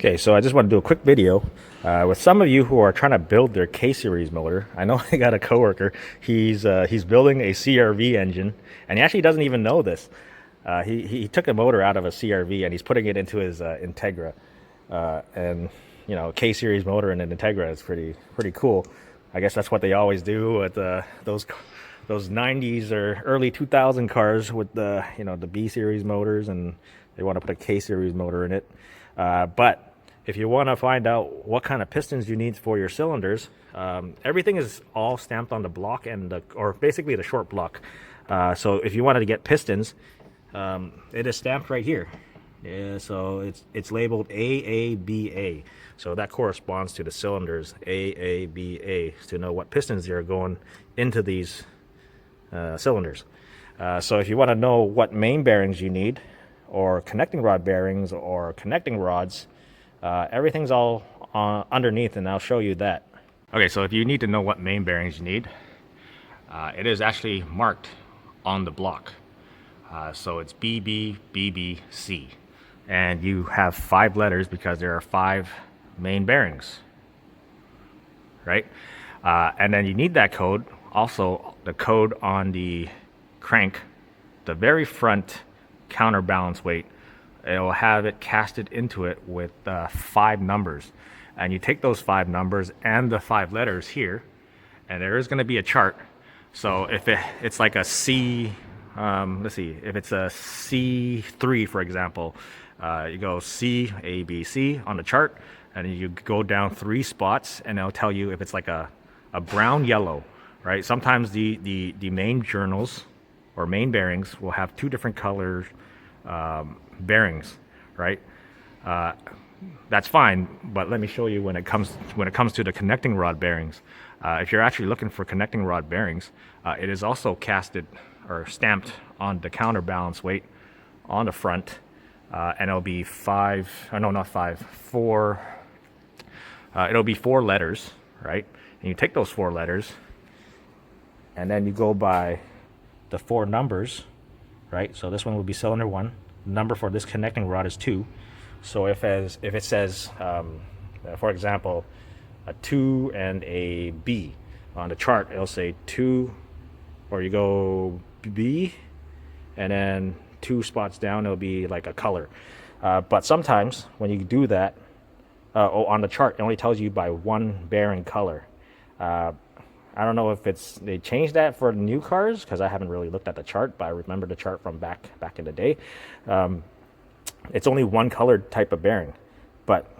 Okay, so I just want to do a quick video with some of you who are trying to build their K-series motor. I know I got a coworker. He's building a CRV engine, and he actually doesn't even know this. He took a motor out of a CRV and he's putting it into his Integra, and you know, K-series motor and an Integra is pretty cool. I guess that's what they always do with those 90s or early 2000 cars with the the B-series motors, and they want to put a K-series motor in it. But if you want to find out what kind of pistons you need for your cylinders, everything is all stamped on the block or basically the short block. So if you wanted to get pistons, it is stamped right here. Yeah, so it's labeled AABA. So that corresponds to the cylinders AABA to know what pistons are going into these cylinders. So if you want to know what main bearings you need, or connecting rod bearings, or connecting rods, everything's all underneath, and I'll show you that. Okay, so if you need to know what main bearings you need, it is actually marked on the block. So it's BB, BB, C. And you have 5 letters because there are 5 main bearings, right? And then you need that code, also the code on the crank, the very front counterbalance weight. It will have it casted into it with 5 numbers, and you take those 5 numbers and the 5 letters here, and there is going to be a chart. So if it's like a C, let's see, if it's a C3, for example, you go C, A, B, C on the chart, and you go down 3 spots, and it'll tell you if it's like a brown yellow, right? Sometimes the main journals or main bearings will have 2 different colors bearings, right? That's fine, but let me show you when it comes to the connecting rod bearings. If you're actually looking for connecting rod bearings, it is also casted or stamped on the counterbalance weight on the front, and it'll be 4. It'll be 4 letters, right? And you take those 4 letters, and then you go by the 4 numbers, right? So this one will be cylinder 1. The number for this connecting rod is 2. So if it says, for example, a 2 and a B on the chart, it'll say 2, or you go B, and then 2 spots down, it'll be like a color. But sometimes when you do that, on the chart, it only tells you by 1 bearing color. I don't know if they changed that for the new cars, because I haven't really looked at the chart, but I remember the chart from back in the day. It's only 1 colored type of bearing, but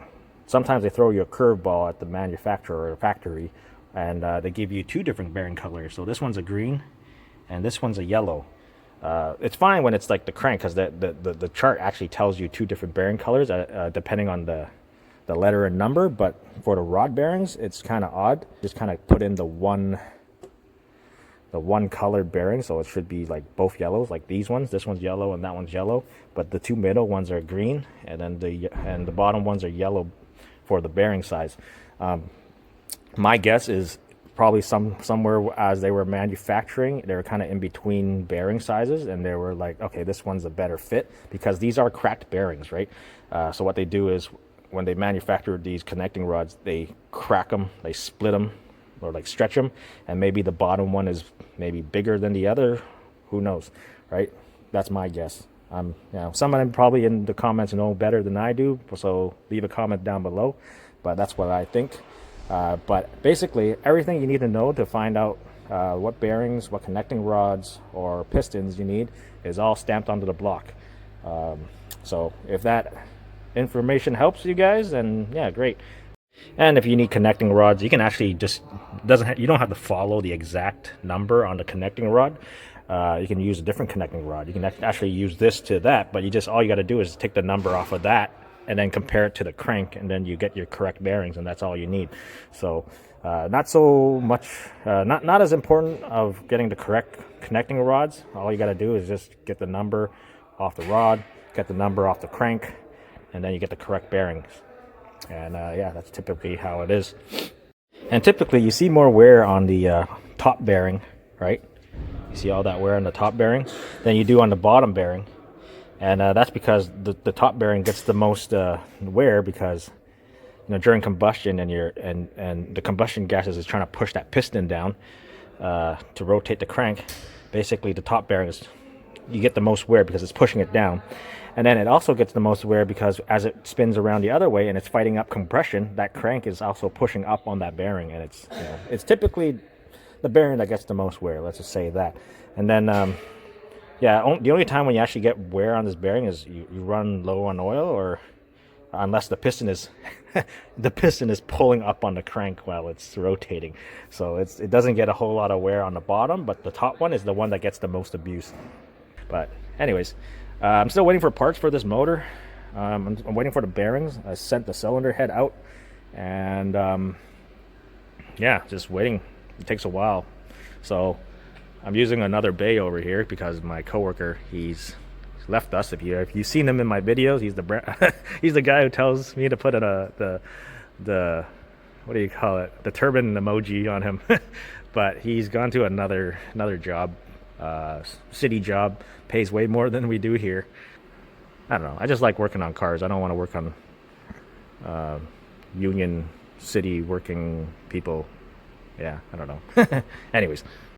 sometimes they throw you a curveball at the manufacturer or factory, and they give you 2 different bearing colors. So this one's a green, and this one's a yellow. It's fine when it's like the crank, because the chart actually tells you 2 different bearing colors depending on the letter and number, but for the rod bearings, it's kind of odd. Just kind of put in the one colored bearing, so it should be like both yellows, like these ones. This one's yellow and that one's yellow, but the 2 middle ones are green, and then the bottom ones are yellow for the bearing size. My guess is probably somewhere as they were manufacturing, they were kind of in between bearing sizes, and they were like, okay, this one's a better fit, because these are cracked bearings, right? So what they do is, when they manufacture these connecting rods, they crack them, they split them, or like stretch them, and maybe the bottom one is maybe bigger than the other. Who knows, right? That's my guess. Someone probably in the comments know better than I do, so leave a comment down below. But that's what I think. But basically, everything you need to know to find out what bearings, what connecting rods or pistons you need is all stamped onto the block. So if that information helps you guys, then yeah, great. And if you need connecting rods, you can actually just you don't have to follow the exact number on the connecting rod. You can use a different connecting rod. You can actually use this to that, but all you got to do is take the number off of that and then compare it to the crank, and then you get your correct bearings, and that's all you need. So not so much, not as important of getting the correct connecting rods. All you got to do is just get the number off the rod, get the number off the crank, and then you get the correct bearings. And yeah, that's typically how it is. And typically you see more wear on the top bearing, right? You see all that wear on the top bearing than you do on the bottom bearing. And that's because the top bearing gets the most wear, because during combustion, and the combustion gases is trying to push that piston down to rotate the crank. Basically, the top bearing is, you get the most wear because it's pushing it down. And then it also gets the most wear because as it spins around the other way and it's fighting up compression, that crank is also pushing up on that bearing, and it's typically the bearing that gets the most wear. Let's just say that. And then the only time when you actually get wear on this bearing is you run low on oil, or unless the piston is the piston is pulling up on the crank while it's rotating. So it doesn't get a whole lot of wear on the bottom, but the top one is the one that gets the most abuse. But anyways, I'm still waiting for parts for this motor. I'm waiting for the bearings. I sent the cylinder head out, and yeah, just waiting. It takes a while. So I'm using another bay over here because my coworker, he's left us. If you've seen him in my videos, he's he's the guy who tells me to put the what do you call it, the turban emoji on him. But he's gone to another job, city job, pays way more than we do here. I don't know, I just like working on cars. I don't want to work on union city working people. Yeah, I don't know. Anyways,